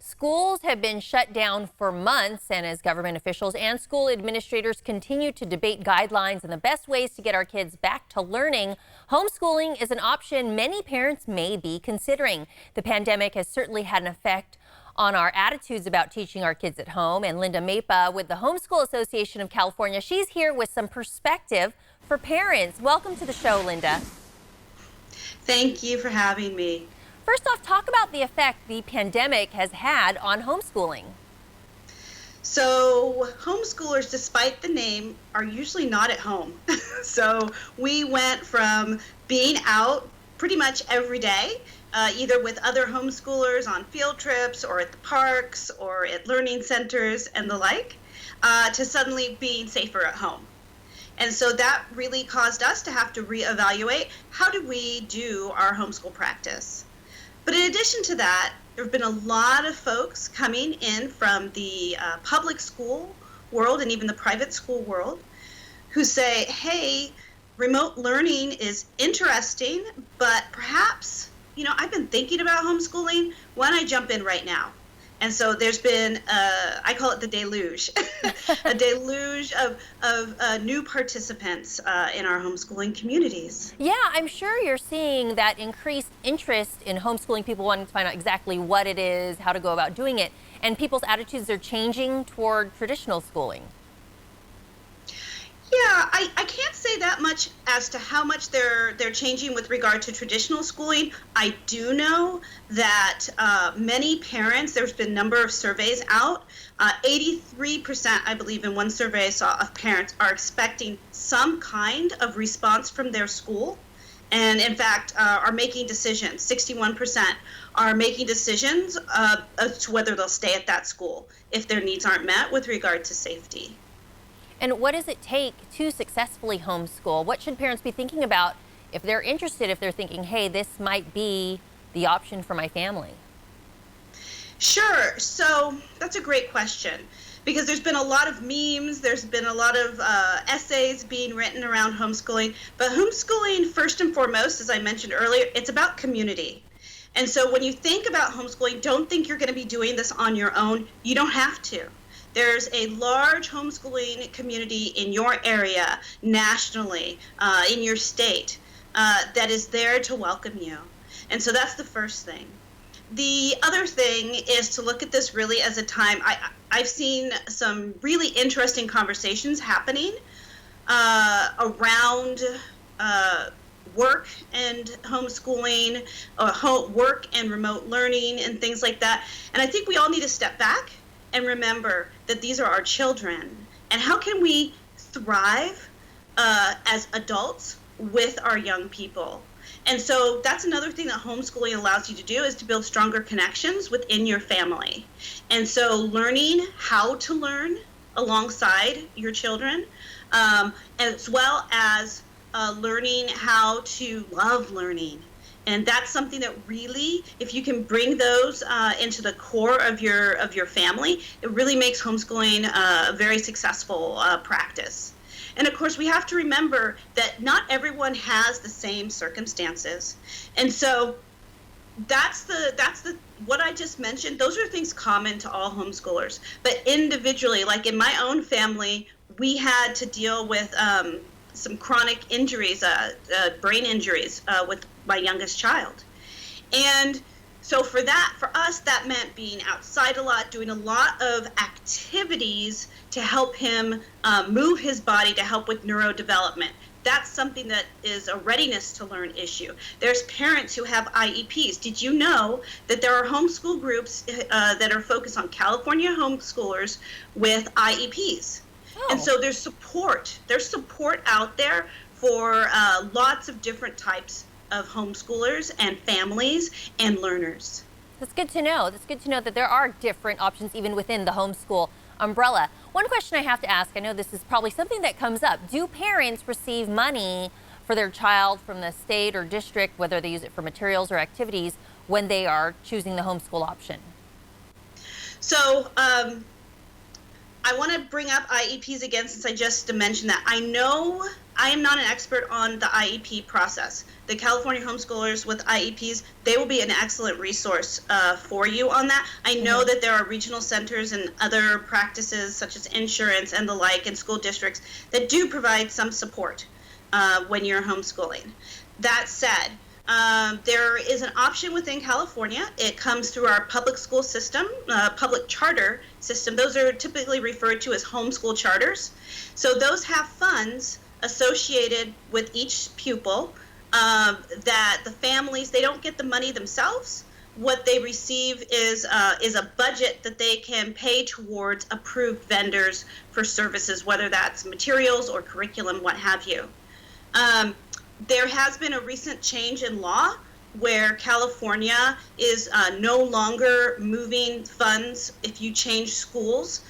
Schools have been shut down for months, and as government officials and school administrators continue to debate guidelines and the best ways to get our kids back to learning, homeschooling is an option many parents may be considering. The pandemic has certainly had an effect on our attitudes about teaching our kids at home. And Linda Maepa with the HomeSchool Association of California, she's here with some perspective for parents. Welcome to the show, Linda. Thank you for having me. First off, talk about the effect the pandemic has had on homeschooling. So homeschoolers, despite the name, are usually not at home. So we went from being out pretty much every day, either with other homeschoolers on field trips or at the parks or at learning centers and the like, to suddenly being safer at home. And so that really caused us to have to reevaluate, how do we do our homeschool practice? But in addition to that, there have been a lot of folks coming in from the public school world and even the private school world who say, hey, remote learning is interesting, but perhaps, I've been thinking about homeschooling. Why don't I jump in right now? And so there's been, I call it the deluge, a deluge of new participants in our homeschooling communities. Yeah, I'm sure you're seeing that increased interest in homeschooling, people wanting to find out exactly what it is, how to go about doing it, and people's attitudes are changing toward traditional schooling. Yeah, I can't say that much as to how much they're changing with regard to traditional schooling. I do know that many parents, there's been a number of surveys out, 83%, I believe in one survey I saw, of parents are expecting some kind of response from their school. And in fact, are making decisions. 61% are making decisions as to whether they'll stay at that school if their needs aren't met with regard to safety. And what does it take to successfully homeschool? What should parents be thinking about if they're interested, if they're thinking, hey, this might be the option for my family? Sure. So that's a great question, because there's been a lot of memes, there's been a lot of essays being written around homeschooling. But homeschooling, first and foremost, as I mentioned earlier, it's about community. And so when you think about homeschooling, don't think you're going to be doing this on your own. You don't have to. There's a large homeschooling community in your area, nationally, in your state, that is there to welcome you. And so that's the first thing. The other thing is to look at this really as a time. I've seen some really interesting conversations happening around work and homeschooling, work and remote learning and things like that. And I think we all need to step back and remember that these are our children, and how can we thrive as adults with our young people? And so that's another thing that homeschooling allows you to do, is to build stronger connections within your family. And so learning how to learn alongside your children, as well as learning how to love learning. And that's something that really, if you can bring those into the core of your family, it really makes homeschooling a very successful practice. And of course, we have to remember that not everyone has the same circumstances. And so that's the what I just mentioned, those are things common to all homeschoolers. But individually, like in my own family, we had to deal with some chronic injuries, brain injuries with my youngest child. And so for us, that meant being outside a lot, doing a lot of activities to help him move his body, to help with neurodevelopment. That's something that is a readiness to learn issue. There's parents who have IEPs. Did you know that there are homeschool groups that are focused on California homeschoolers with IEPs? And so there's support out there for lots of different types of homeschoolers and families and learners. That's good to know. That's good to know that there are different options even within the homeschool umbrella. One question I have to ask, I know this is probably something that comes up. Do parents receive money for their child from the state or district, whether they use it for materials or activities, when they are choosing the homeschool option? So I want to bring up IEPs again, since I just mentioned that. I know I am not an expert on the IEP process. The California homeschoolers with IEPs, they will be an excellent resource for you on that. I know that there are regional centers and other practices such as insurance and the like in school districts that do provide some support when you're homeschooling. That said, there is an option within California. It comes through our public school system, public charter system. Those are typically referred to as homeschool charters. So those have funds associated with each pupil that the families, they don't get the money themselves. What they receive is a budget that they can pay towards approved vendors for services, whether that's materials or curriculum, what have you. There has been a recent change in law where California is no longer moving funds if you change schools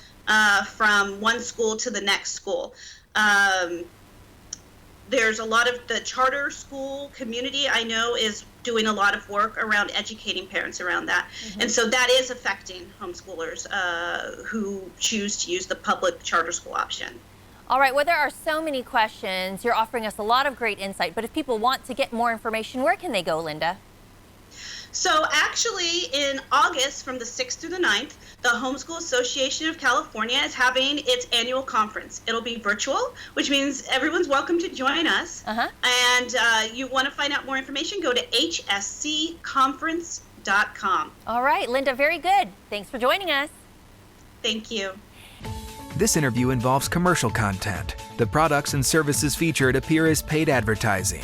from one school to the next school. There's a lot of the charter school community I know is doing a lot of work around educating parents around that. And so that is affecting homeschoolers who choose to use the public charter school option. All right, well, there are so many questions. You're offering us a lot of great insight, but if people want to get more information, where can they go, Linda? So actually in August from the 6th through the 9th, the HomeSchool Association of California is having its annual conference. It'll be virtual, which means everyone's welcome to join us. And you want to find out more information, go to hscconference.com. All right, Linda, very good. Thanks for joining us. Thank you. This interview involves commercial content. The products and services featured appear as paid advertising.